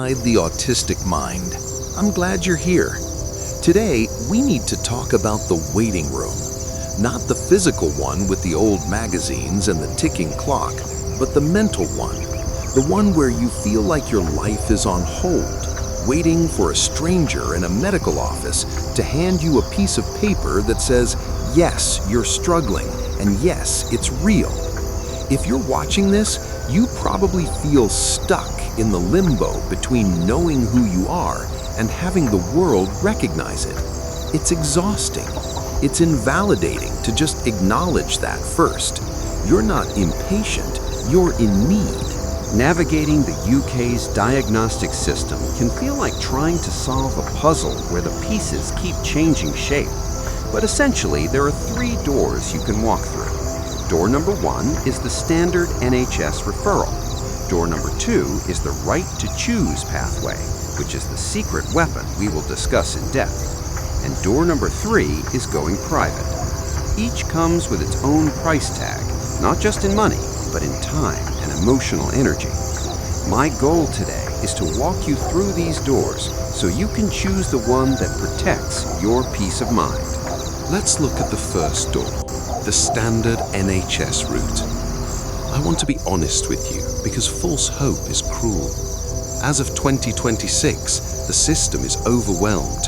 The autistic mind. I'm glad you're here. Today, we need to talk about the waiting room. Not the physical one with the old magazines and the ticking clock, but the mental one. The one where you feel like your life is on hold, waiting for a stranger in a medical office to hand you a piece of paper that says, yes, you're struggling, and yes, it's real. If you're watching this, you probably feel stuck in the limbo between knowing who you are and having the world recognize it. It's exhausting. It's invalidating to just acknowledge that first. You're not impatient, you're in need. Navigating the UK's diagnostic system can feel like trying to solve a puzzle where the pieces keep changing shape. But essentially, there are 3 doors you can walk through. Door number 1 is the standard NHS referral. Door number 2 is the right to choose pathway, which is the secret weapon we will discuss in depth. And door number 3 is going private. Each comes with its own price tag, not just in money, but in time and emotional energy. My goal today is to walk you through these doors so you can choose the one that protects your peace of mind. Let's look at the first door, the standard NHS route. I want to be honest with you because false hope is cruel. As of 2026, the system is overwhelmed.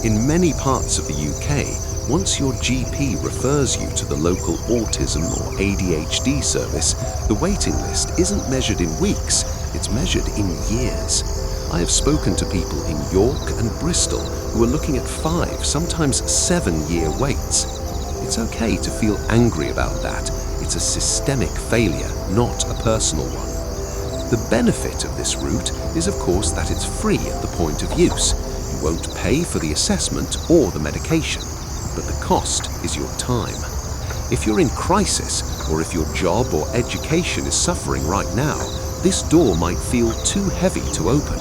In many parts of the UK, once your GP refers you to the local autism or ADHD service, the waiting list isn't measured in weeks, it's measured in years. I have spoken to people in York and Bristol who are looking at 5, sometimes 7-year waits. It's okay to feel angry about that. It's a systemic failure, not a personal one. The benefit of this route is, of course, that it's free at the point of use. You won't pay for the assessment or the medication, but the cost is your time. If you're in crisis, or if your job or education is suffering right now, this door might feel too heavy to open.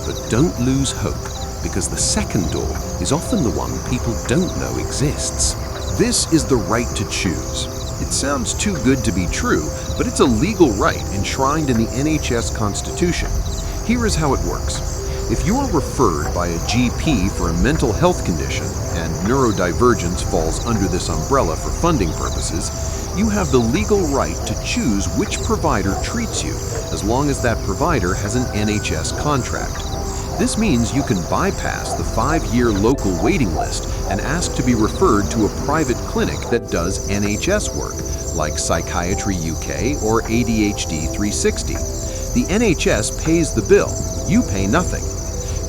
But don't lose hope, because the second door is often the one people don't know exists. This is the right to choose. It sounds too good to be true, but it's a legal right enshrined in the NHS Constitution. Here is how it works. If you are referred by a GP for a mental health condition, and neurodivergence falls under this umbrella for funding purposes, you have the legal right to choose which provider treats you, as long as that provider has an NHS contract. This means you can bypass the 5-year local waiting list and ask to be referred to a private clinic that does NHS work, like Psychiatry UK or ADHD 360. The NHS pays the bill, you pay nothing.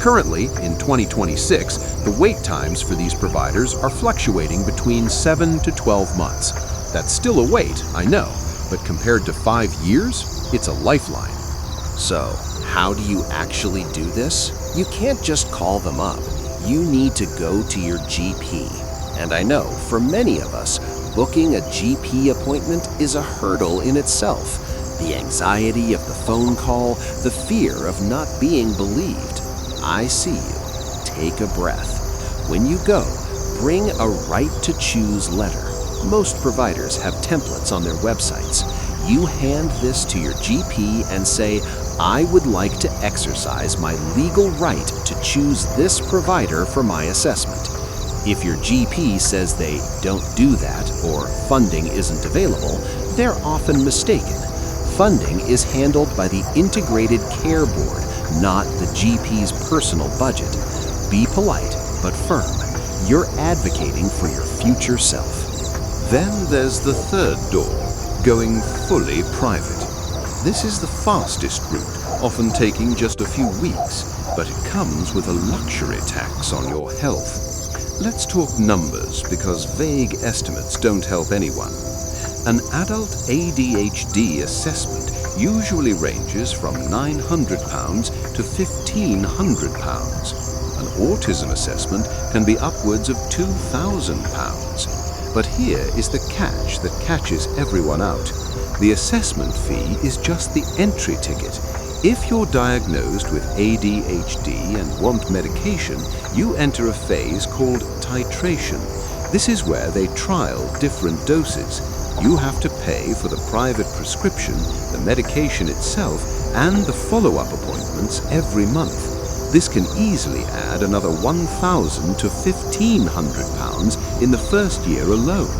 Currently, in 2026, the wait times for these providers are fluctuating between 7 to 12 months. That's still a wait, I know, but compared to 5 years, it's a lifeline. So, how do you actually do this? You can't just call them up. You need to go to your GP. And I know, for many of us, booking a GP appointment is a hurdle in itself. The anxiety of the phone call, the fear of not being believed. I see you. Take a breath. When you go, bring a right to choose letter. Most providers have templates on their websites. You hand this to your GP and say, I would like to exercise my legal right to choose this provider for my assessment. If your GP says they don't do that or funding isn't available, they're often mistaken. Funding is handled by the Integrated Care Board, not the GP's personal budget. Be polite, but firm. You're advocating for your future self. Then there's the third door, going fully private. This is the fastest route, often taking just a few weeks, but it comes with a luxury tax on your health. Let's talk numbers, because vague estimates don't help anyone. An adult ADHD assessment usually ranges from £900 to £1,500. An autism assessment can be upwards of £2,000. But here is the catch that catches everyone out. The assessment fee is just the entry ticket. If you're diagnosed with ADHD and want medication, you enter a phase called titration. This is where they trial different doses. You have to pay for the private prescription, the medication itself, and the follow-up appointments every month. This can easily add another £1,000 to £1,500 in the first year alone.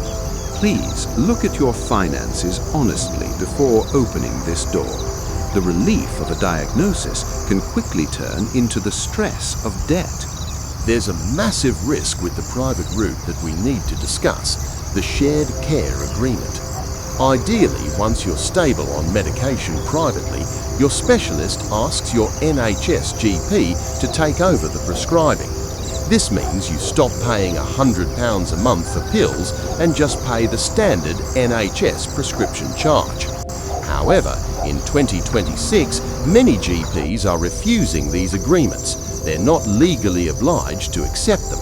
Please look at your finances honestly before opening this door. The relief of a diagnosis can quickly turn into the stress of debt. There's a massive risk with the private route that we need to discuss, the shared care agreement. Ideally, once you're stable on medication privately, your specialist asks your NHS GP to take over the prescribing. This means you stop paying £100 a month for pills and just pay the standard NHS prescription charge. However, in 2026, many GPs are refusing these agreements. They're not legally obliged to accept them.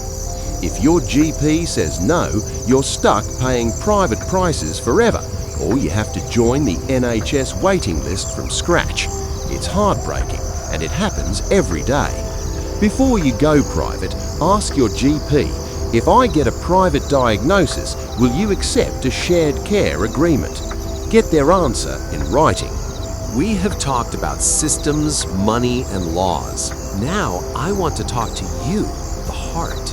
If your GP says no, you're stuck paying private prices forever, or you have to join the NHS waiting list from scratch. It's heartbreaking, and it happens every day. Before you go private, ask your GP, if I get a private diagnosis, will you accept a shared care agreement? Get their answer in writing. We have talked about systems, money, and laws. Now I want to talk to you, the heart.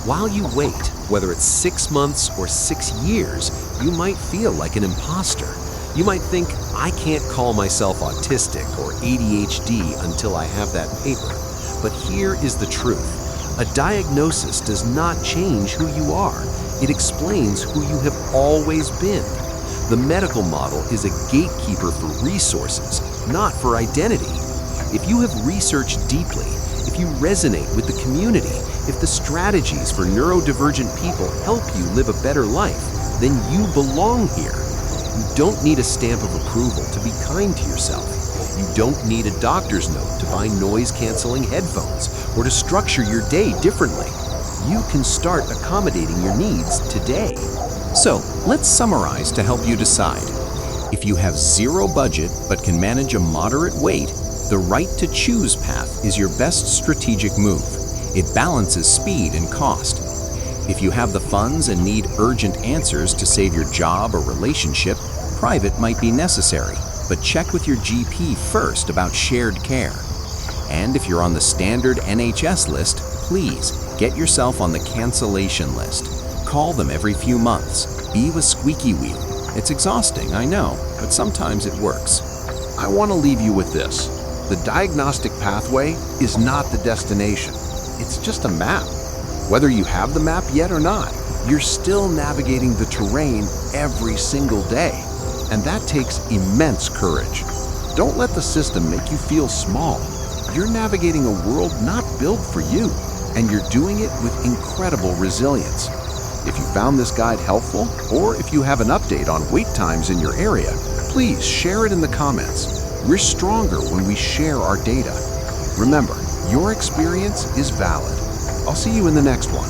While you wait, whether it's 6 months or 6 years, you might feel like an imposter. You might think, I can't call myself autistic or ADHD until I have that paper. But here is the truth. A diagnosis does not change who you are. It explains who you have always been. The medical model is a gatekeeper for resources, not for identity. If you have researched deeply, if you resonate with the community, if the strategies for neurodivergent people help you live a better life, then you belong here. You don't need a stamp of approval to be kind to yourself. You don't need a doctor's note to buy noise-canceling headphones or to structure your day differently. You can start accommodating your needs today. So, let's summarize to help you decide. If you have zero budget but can manage a moderate wait, the right to choose path is your best strategic move. It balances speed and cost. If you have the funds and need urgent answers to save your job or relationship, private might be necessary, but check with your GP first about shared care. And if you're on the standard NHS list, please get yourself on the cancellation list. Call them every few months. Be with squeaky wheel. It's exhausting, I know, but sometimes it works. I want to leave you with this. The diagnostic pathway is not the destination. It's just a map. Whether you have the map yet or not, you're still navigating the terrain every single day. And that takes immense courage. Don't let the system make you feel small. You're navigating a world not built for you, and you're doing it with incredible resilience. If you found this guide helpful, or if you have an update on wait times in your area, please share it in the comments. We're stronger when we share our data. Remember, your experience is valid. I'll see you in the next one.